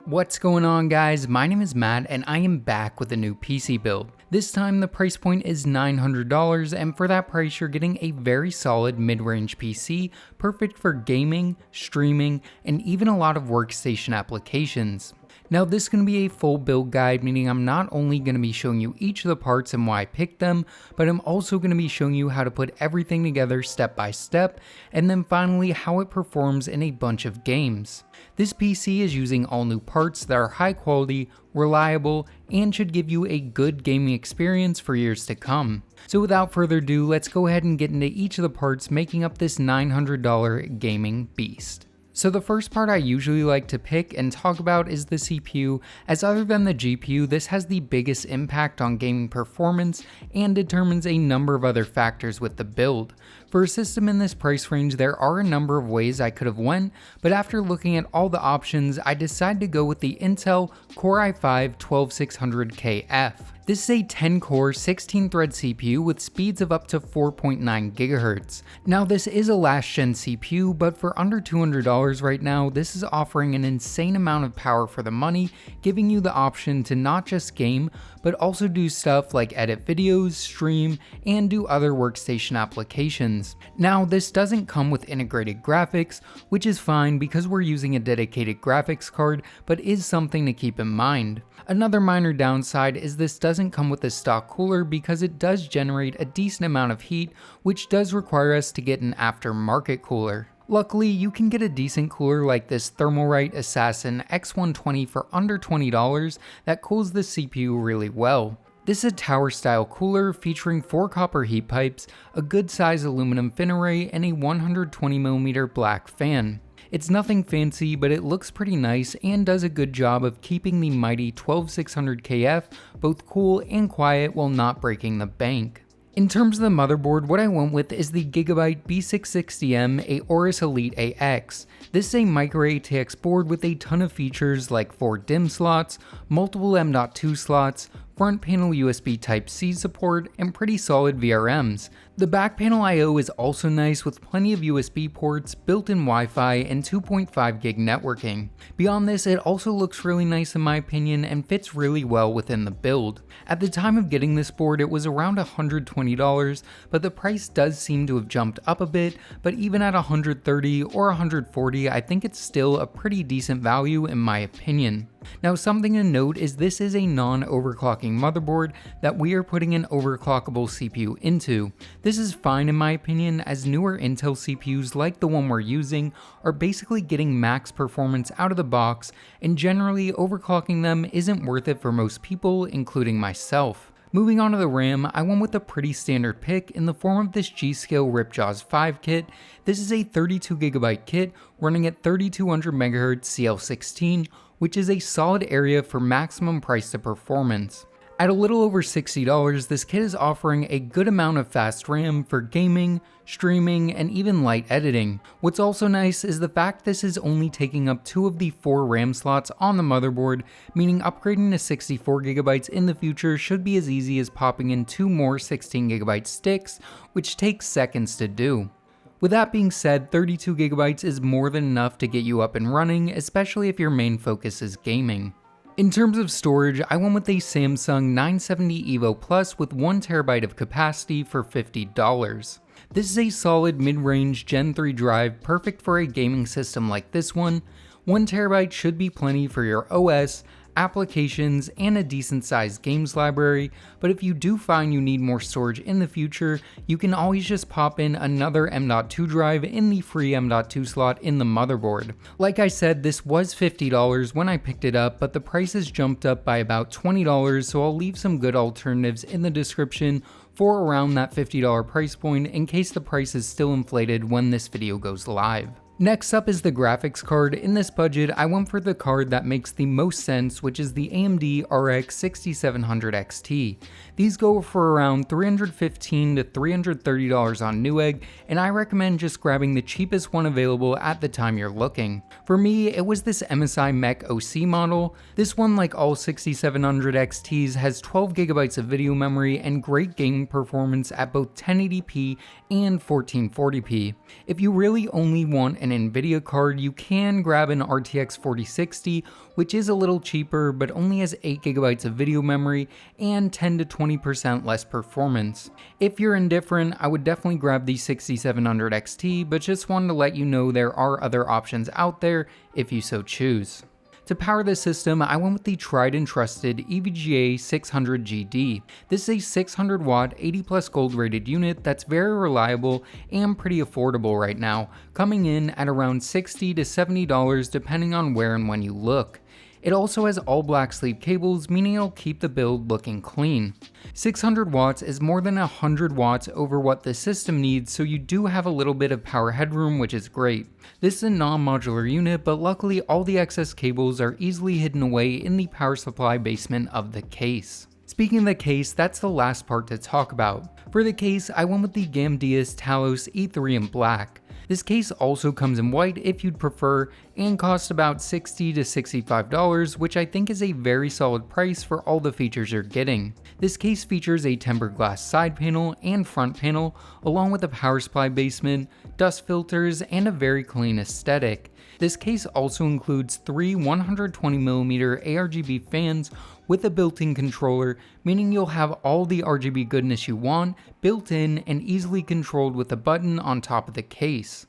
What's going on, guys? My name is Matt and I am back with a new PC build. This time the price point is $900, and for that price you're getting a very solid mid-range PC, perfect for gaming, streaming, and even a lot of workstation applications. Now this is going to be a full build guide, meaning I'm not only going to be showing you each of the parts and why I picked them, but I'm also going to be showing you how to put everything together step by step, and then finally how it performs in a bunch of games. This PC is using all new parts that are high quality, reliable, and should give you a good gaming experience for years to come. So without further ado, let's go ahead and get into each of the parts making up this $900 gaming beast. So the first part I usually like to pick and talk about is the CPU, as other than the GPU, this has the biggest impact on gaming performance and determines a number of other factors with the build. For a system in this price range, there are a number of ways I could have went, but after looking at all the options, I decided to go with the Intel Core i5-12600KF. This is a 10-core, 16-thread CPU with speeds of up to 4.9 GHz. Now this is a last-gen CPU, but for under $200 right now, this is offering an insane amount of power for the money, giving you the option to not just game, but also do stuff like edit videos, stream, and do other workstation applications. Now this doesn't come with integrated graphics, which is fine because we're using a dedicated graphics card, but is something to keep in mind. Another minor downside is this doesn't come with a stock cooler because it does generate a decent amount of heat, which does require us to get an aftermarket cooler. Luckily, you can get a decent cooler like this Thermalright Assassin X120 for under $20 that cools the CPU really well. This is a tower style cooler featuring 4 copper heat pipes, a good size aluminum fin array, and a 120mm black fan. It's nothing fancy, but it looks pretty nice and does a good job of keeping the mighty 12600KF both cool and quiet while not breaking the bank. In terms of the motherboard, what I went with is the Gigabyte B660M Aorus Elite AX. This is a micro ATX board with a ton of features like 4 DIMM slots, multiple M.2 slots, front panel USB Type-C support, and pretty solid VRMs. The back panel I/O is also nice with plenty of USB ports, built-in Wi-Fi, and 2.5 gig networking. Beyond this, it also looks really nice in my opinion and fits really well within the build. At the time of getting this board, it was around $120, but the price does seem to have jumped up a bit, but even at $130 or $140, I think it's still a pretty decent value in my opinion. Now something to note is this is a non-overclocking motherboard that we are putting an overclockable CPU into. This is fine in my opinion, as newer Intel CPUs like the one we're using are basically getting max performance out of the box, and generally overclocking them isn't worth it for most people, including myself. Moving on to the RAM, I went with a pretty standard pick in the form of this G.Skill Ripjaws 5 kit. This is a 32GB kit running at 3200 MHz CL16, which is a solid area for maximum price to performance. At a little over $60, this kit is offering a good amount of fast RAM for gaming, streaming, and even light editing. What's also nice is the fact this is only taking up 2 of the 4 RAM slots on the motherboard, meaning upgrading to 64GB in the future should be as easy as popping in 2 more 16GB sticks, which takes seconds to do. With that being said, 32GB is more than enough to get you up and running, especially if your main focus is gaming. In terms of storage, I went with a Samsung 970 EVO Plus with 1TB of capacity for $50. This is a solid mid-range Gen 3 drive perfect for a gaming system like this one. 1TB should be plenty for your OS, applications, and a decent sized games library, but if you do find you need more storage in the future, you can always just pop in another M.2 drive in the free M.2 slot in the motherboard. Like I said, this was $50 when I picked it up, but the price has jumped up by about $20, so I'll leave some good alternatives in the description for around that $50 price point in case the price is still inflated when this video goes live. Next up is the graphics card. In this budget, I went for the card that makes the most sense, which is the AMD RX 6700 XT. These go for around $315 to $330 on Newegg, and I recommend just grabbing the cheapest one available at the time you're looking. For me, it was this MSI Mech OC model. This one, like all 6700 XTs, has 12GB of video memory and great gaming performance at both 1080p and 1440p. If you really only want an an Nvidia card, you can grab an RTX 4060, which is a little cheaper but only has 8GB of video memory and 10 to 20% less performance. If you're indifferent, I would definitely grab the 6700 XT, but just wanted to let you know there are other options out there if you so choose. To power this system, I went with the tried and trusted EVGA 600 GD. This is a 600 watt, 80 plus gold rated unit that's very reliable and pretty affordable right now, coming in at around $60 to $70 depending on where and when you look. It also has all black sleeve cables, meaning it'll keep the build looking clean. 600 watts is more than 100 watts over what the system needs, so you do have a little bit of power headroom, which is great. This is a non-modular unit, but luckily all the excess cables are easily hidden away in the power supply basement of the case. Speaking of the case, that's the last part to talk about. For the case, I went with the Gamdias Talos E3 in black. This case also comes in white if you'd prefer, and costs about $60 to $65, which I think is a very solid price for all the features you're getting. This case features a tempered glass side panel and front panel, along with a power supply basement, dust filters, and a very clean aesthetic. This case also includes 3 120mm ARGB fans with a built-in controller, meaning you'll have all the RGB goodness you want built in and easily controlled with a button on top of the case.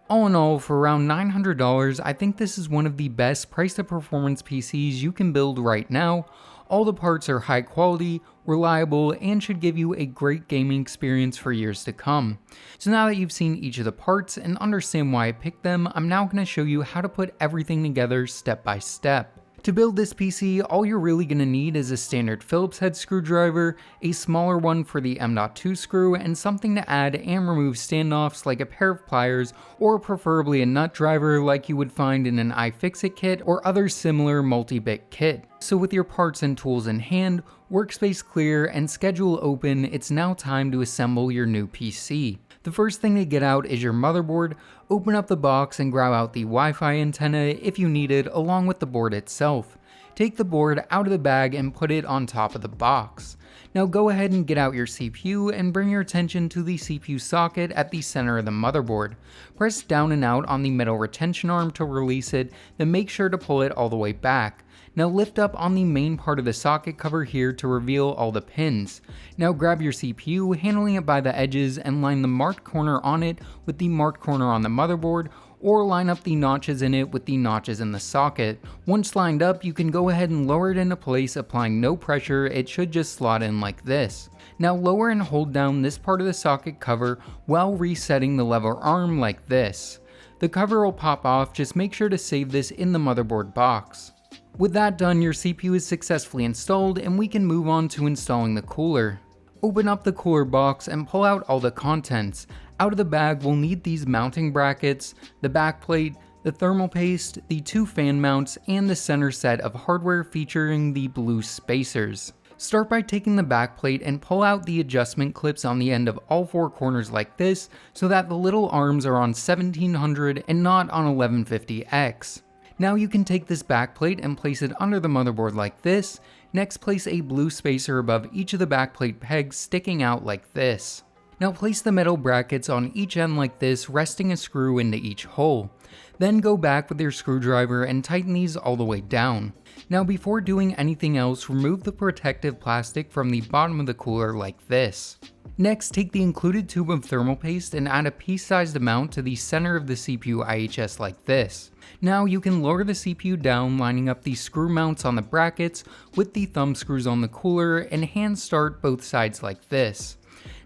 All in all, for around $900, I think this is one of the best price to performance PCs you can build right now. All the parts are high quality, reliable, and should give you a great gaming experience for years to come. So now that you've seen each of the parts and understand why I picked them, I'm now going to show you how to put everything together step by step. To build this PC, all you're really going to need is a standard Phillips head screwdriver, a smaller one for the M.2 screw, and something to add and remove standoffs like a pair of pliers, or preferably a nut driver like you would find in an iFixit kit or other similar multi-bit kit. So with your parts and tools in hand, workspace clear, and schedule open, it's now time to assemble your new PC. The first thing to get out is your motherboard. Open up the box and grab out the Wi-Fi antenna if you need it, along with the board itself. Take the board out of the bag and put it on top of the box. Now go ahead and get out your CPU and bring your attention to the CPU socket at the center of the motherboard. Press down and out on the metal retention arm to release it, then make sure to pull it all the way back. Now lift up on the main part of the socket cover here to reveal all the pins. Now grab your CPU, handling it by the edges, and line the marked corner on it with the marked corner on the motherboard, or line up the notches in it with the notches in the socket. Once lined up, you can go ahead and lower it into place, applying no pressure. It should just slot in like this. Now lower and hold down this part of the socket cover while resetting the lever arm like this. The cover will pop off, just make sure to save this in the motherboard box. With that done, your CPU is successfully installed, and we can move on to installing the cooler. Open up the cooler box and pull out all the contents. Out of the bag, we'll need these mounting brackets, the backplate, the thermal paste, the 2 fan mounts, and the center set of hardware featuring the blue spacers. Start by taking the backplate and pull out the adjustment clips on the end of all 4 corners like this, so that the little arms are on 1700 and not on 1150X. Now you can take this backplate and place it under the motherboard like this. Next, place a blue spacer above each of the backplate pegs sticking out like this. Now place the metal brackets on each end like this, resting a screw into each hole. Then go back with your screwdriver and tighten these all the way down. Now before doing anything else, remove the protective plastic from the bottom of the cooler like this. Next, take the included tube of thermal paste and add a pea-sized amount to the center of the CPU IHS like this. Now you can lower the CPU down, lining up the screw mounts on the brackets with the thumb screws on the cooler, and hand start both sides like this.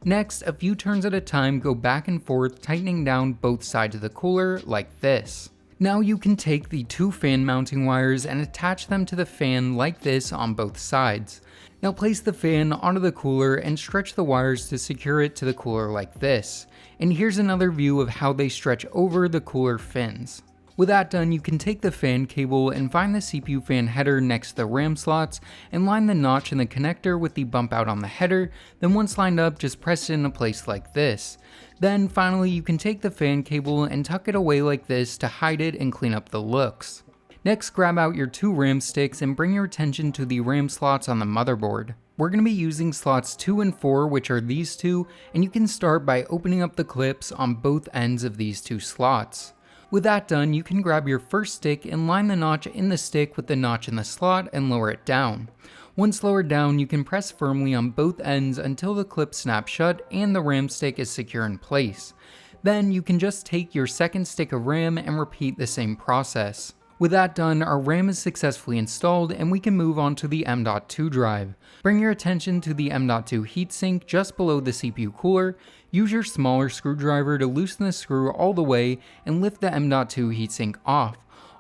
Next, a few turns at a time, go back and forth, tightening down both sides of the cooler like this. Now you can take the 2 fan mounting wires and attach them to the fan like this on both sides. Now place the fan onto the cooler and stretch the wires to secure it to the cooler like this. And here's another view of how they stretch over the cooler fins. With that done, you can take the fan cable and find the CPU fan header next to the RAM slots and line the notch in the connector with the bump out on the header. Then once lined up, just press it into place like this. Then finally, you can take the fan cable and tuck it away like this to hide it and clean up the looks. Next, grab out your 2 RAM sticks and bring your attention to the RAM slots on the motherboard. We're going to be using slots 2 and 4, which are these two, and you can start by opening up the clips on both ends of these 2 slots. With that done, you can grab your first stick and line the notch in the stick with the notch in the slot and lower it down. Once lowered down, you can press firmly on both ends until the clip snaps shut and the RAM stick is secure in place. Then you can just take your second stick of RAM and repeat the same process. With that done, our RAM is successfully installed and we can move on to the M.2 drive. Bring your attention to the M.2 heatsink just below the CPU cooler. Use your smaller screwdriver to loosen the screw all the way and lift the M.2 heatsink off.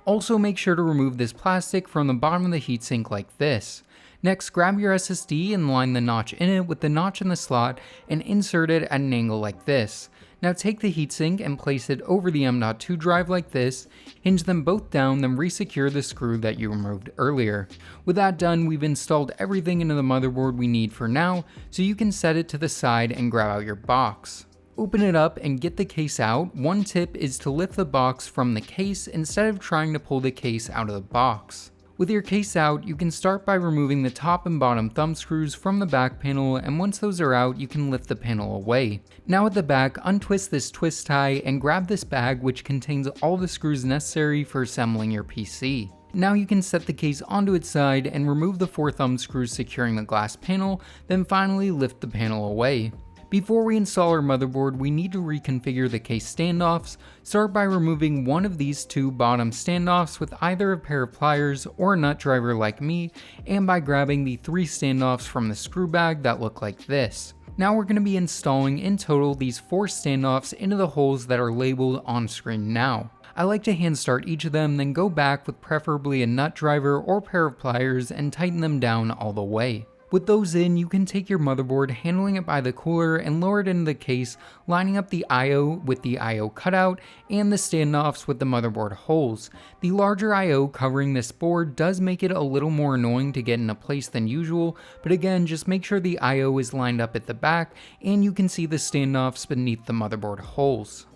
Also make sure to remove this plastic from the bottom of the heatsink like this. Next, grab your SSD and line the notch in it with the notch in the slot and insert it at an angle like this. Now take the heatsink and place it over the M.2 drive like this, hinge them both down, then resecure the screw that you removed earlier. With that done, we've installed everything into the motherboard we need for now, so you can set it to the side and grab out your box. Open it up and get the case out. One tip is to lift the box from the case instead of trying to pull the case out of the box. With your case out, you can start by removing the top and bottom thumb screws from the back panel, and once those are out, you can lift the panel away. Now at the back, untwist this twist tie and grab this bag which contains all the screws necessary for assembling your PC. Now you can set the case onto its side and remove the 4 thumb screws securing the glass panel, then finally lift the panel away. Before we install our motherboard, we need to reconfigure the case standoffs. Start by removing one of these 2 bottom standoffs with either a pair of pliers or a nut driver like me, and by grabbing the 3 standoffs from the screw bag that look like this. Now we're going to be installing in total these 4 standoffs into the holes that are labeled on screen now. I like to hand start each of them, then go back with preferably a nut driver or pair of pliers and tighten them down all the way. With those in, you can take your motherboard, handling it by the cooler, and lower it into the case, lining up the I/O with the I/O cutout and the standoffs with the motherboard holes. The larger I/O covering this board does make it a little more annoying to get into place than usual, but again, just make sure the I/O is lined up at the back and you can see the standoffs beneath the motherboard holes.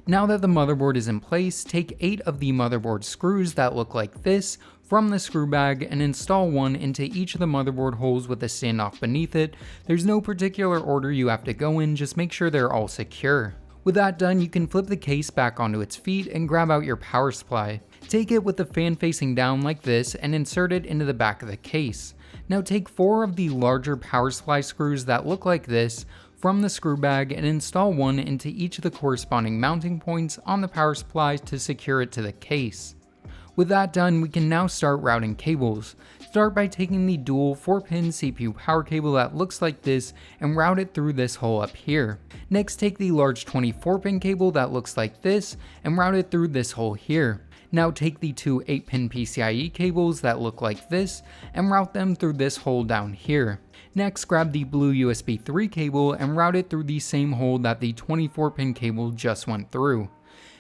Now that the motherboard is in place, take 8 of the motherboard screws that look like this from the screw bag and install one into each of the motherboard holes with a standoff beneath it. There's no particular order you have to go in, just make sure they're all secure. With that done, you can flip the case back onto its feet and grab out your power supply. Take it with the fan facing down like this and insert it into the back of the case. Now take 4 of the larger power supply screws that look like this from the screw bag and install one into each of the corresponding mounting points on the power supply to secure it to the case. With that done, we can now start routing cables. Start by taking the dual 4-pin CPU power cable that looks like this and route it through this hole up here. Next, take the large 24-pin cable that looks like this and route it through this hole here. Now take the 2 8-pin PCIe cables that look like this and route them through this hole down here. Next, grab the blue USB 3 cable and route it through the same hole that the 24-pin cable just went through.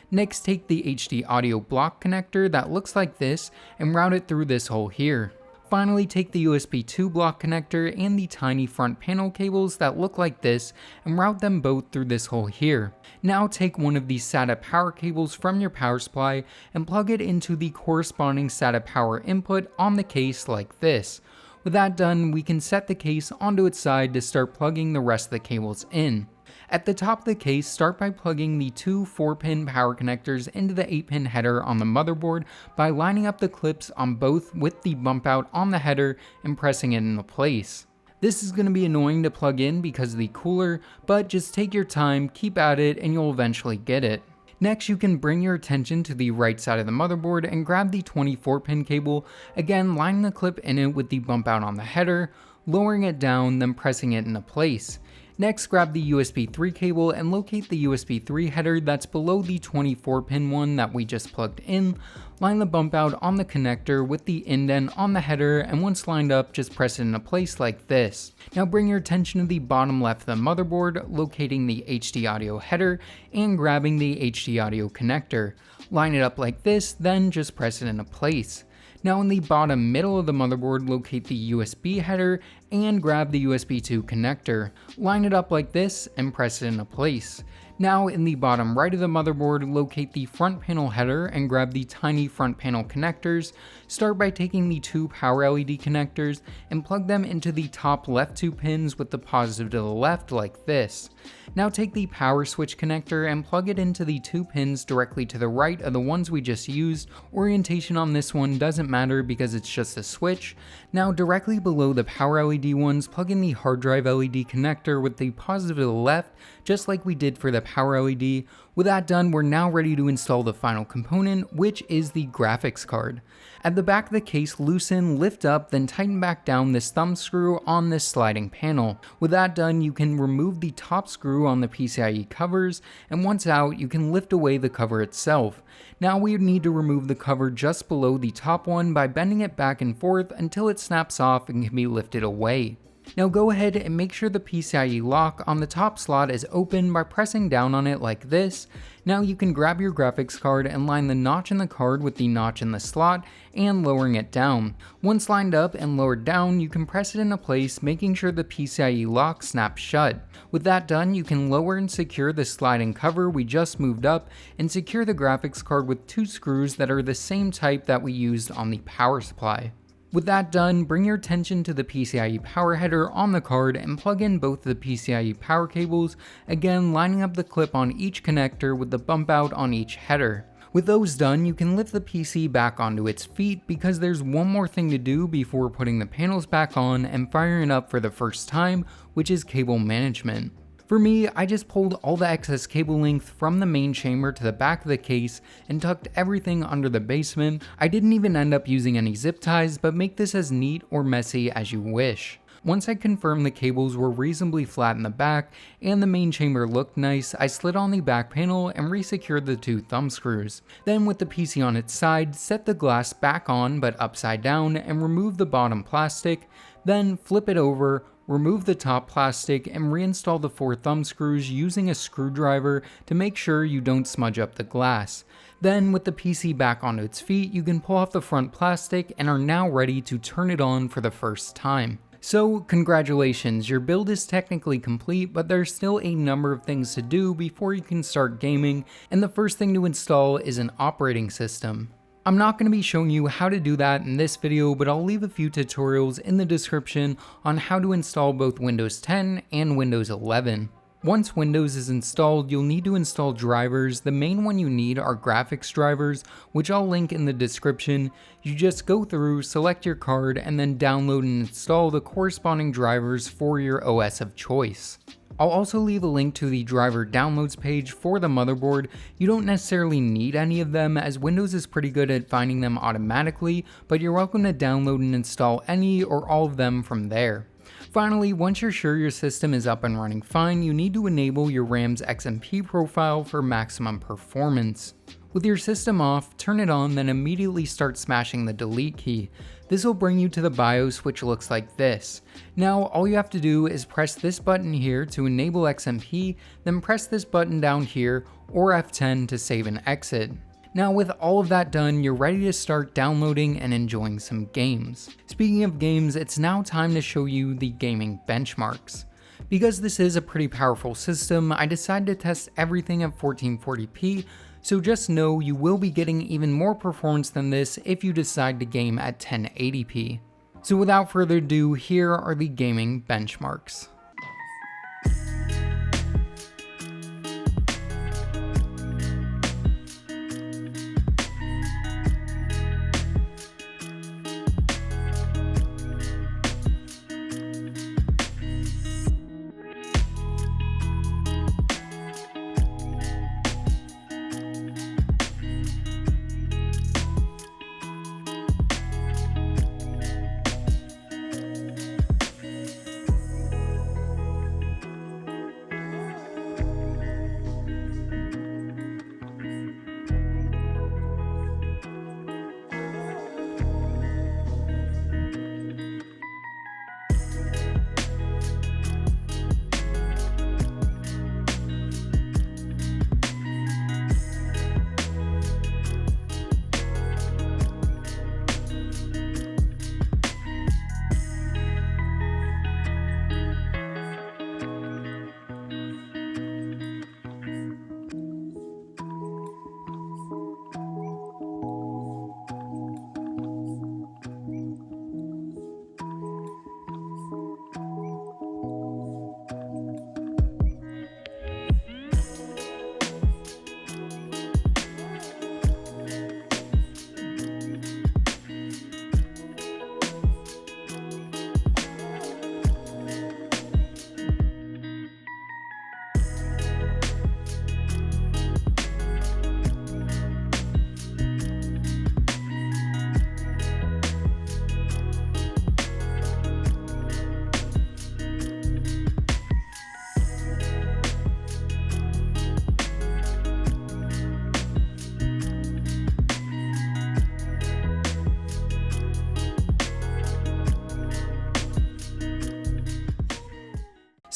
Next, take the HD audio block connector that looks like this and route it through this hole here. Finally, take the USB 2 block connector and the tiny front panel cables that look like this and route them both through this hole here. Now take one of these SATA power cables from your power supply and plug it into the corresponding SATA power input on the case like this. With that done, we can set the case onto its side to start plugging the rest of the cables in. At the top of the case, start by plugging the 2 4-pin power connectors into the 8-pin header on the motherboard by lining up the clips on both with the bump out on the header and pressing it into place. This is going to be annoying to plug in because of the cooler, but just take your time, keep at it, and you'll eventually get it. Next, you can bring your attention to the right side of the motherboard and grab the 24-pin cable, again lining the clip in it with the bump out on the header, lowering it down, then pressing it into place. Next, grab the USB 3 cable and locate the USB 3 header that's below the 24-pin one that we just plugged in. Line the bump out on the connector with the indent on the header, and once lined up, just press it into place like this. Now bring your attention to the bottom left of the motherboard, locating the HD audio header and grabbing the HD audio connector. Line it up like this, then just press it into place. Now in the bottom middle of the motherboard, locate the USB header and grab the USB 2 connector. Line it up like this and press it into place. Now in the bottom right of the motherboard, locate the front panel header and grab the tiny front panel connectors. Start by taking the two power LED connectors and plug them into the top left two pins with the positive to the left like this. Now take the power switch connector and plug it into the two pins directly to the right of the ones we just used. Orientation on this one doesn't matter because it's just a switch. Now directly below the power LED ones, plug in the hard drive LED connector with the positive to the left, just like we did for the power LED. With that done, we're now ready to install the final component, which is the graphics card. At the back of the case, loosen, lift up, then tighten back down this thumb screw on this sliding panel. With that done, you can remove the top screw on the PCIe covers, and once out, you can lift away the cover itself. Now we need to remove the cover just below the top one by bending it back and forth until it snaps off and can be lifted away. Now go ahead and make sure the PCIe lock on the top slot is open by pressing down on it like this. Now you can grab your graphics card and line the notch in the card with the notch in the slot and lowering it down. Once lined up and lowered down, you can press it into place, making sure the PCIe lock snaps shut. With that done, you can lower and secure the sliding cover we just moved up and secure the graphics card with two screws that are the same type that we used on the power supply. With that done, bring your attention to the PCIe power header on the card and plug in both the PCIe power cables, again lining up the clip on each connector with the bump out on each header. With those done, you can lift the PC back onto its feet because there's one more thing to do before putting the panels back on and firing it up for the first time, which is cable management. For me, I just pulled all the excess cable length from the main chamber to the back of the case and tucked everything under the basement. I didn't even end up using any zip ties, but make this as neat or messy as you wish. Once I confirmed the cables were reasonably flat in the back and the main chamber looked nice, I slid on the back panel and resecured the two thumb screws. Then with the PC on its side, set the glass back on but upside down and remove the bottom plastic, then flip it over, remove the top plastic, and reinstall the four thumb screws using a screwdriver to make sure you don't smudge up the glass. Then with the PC back onto its feet, you can pull off the front plastic and are now ready to turn it on for the first time. So congratulations, your build is technically complete, but there's still a number of things to do before you can start gaming, and the first thing to install is an operating system. I'm not going to be showing you how to do that in this video, but I'll leave a few tutorials in the description on how to install both Windows 10 and Windows 11. Once Windows is installed, you'll need to install drivers. The main one you need are graphics drivers, which I'll link in the description. You just go through, select your card, and then download and install the corresponding drivers for your OS of choice. I'll also leave a link to the driver downloads page for the motherboard. You don't necessarily need any of them as Windows is pretty good at finding them automatically, but you're welcome to download and install any or all of them from there. Finally, once you're sure your system is up and running fine, you need to enable your RAM's XMP profile for maximum performance. With your system off, turn it on, then immediately start smashing the delete key. This will bring you to the BIOS, which looks like this. Now, all you have to do is press this button here to enable XMP, then press this button down here, or F10 to save and exit. Now with all of that done, you're ready to start downloading and enjoying some games. Speaking of games, it's now time to show you the gaming benchmarks. Because this is a pretty powerful system, I decided to test everything at 1440p, so just know you will be getting even more performance than this if you decide to game at 1080p. So without further ado, here are the gaming benchmarks.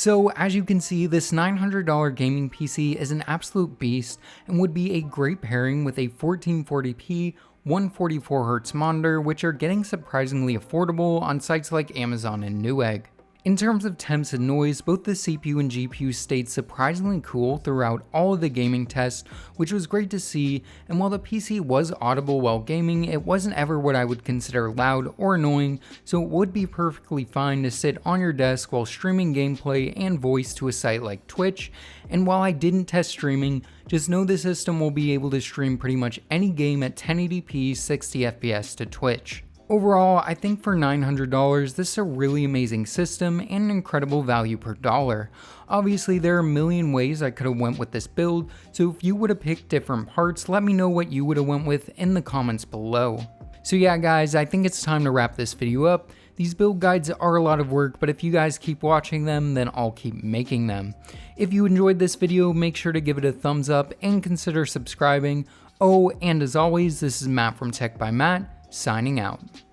So as you can see, this $900 gaming PC is an absolute beast and would be a great pairing with a 1440p 144Hz monitor, which are getting surprisingly affordable on sites like Amazon and Newegg. In terms of temps and noise, both the CPU and GPU stayed surprisingly cool throughout all of the gaming tests, which was great to see, and while the PC was audible while gaming, it wasn't ever what I would consider loud or annoying, so it would be perfectly fine to sit on your desk while streaming gameplay and voice to a site like Twitch. And while I didn't test streaming, just know the system will be able to stream pretty much any game at 1080p 60fps to Twitch. Overall, I think for $900, this is a really amazing system and an incredible value per dollar. Obviously, there are a million ways I could have went with this build, so if you would have picked different parts, let me know what you would have went with in the comments below. So yeah guys, I think it's time to wrap this video up. These build guides are a lot of work, but if you guys keep watching them, then I'll keep making them. If you enjoyed this video, make sure to give it a thumbs up and consider subscribing. Oh, and as always, this is Matt from Tech by Matt, signing out.